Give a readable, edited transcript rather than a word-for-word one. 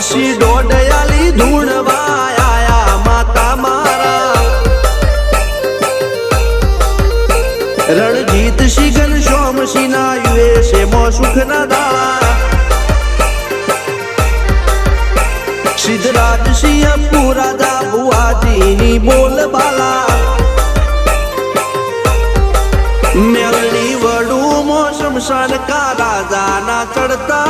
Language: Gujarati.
પછી દોડયાલી ધૂણવા આયા માતા મારા રણજીત સિંહ ઘનશ્યામ સિંહ ના યુએસએ માં સુખ ના દાળા સિદ્ધરાજ સિંહ પુરાજા બુઆજીની બોલ બાલા મેલની વડું મો શમશાન કા રાજા ના ચડતા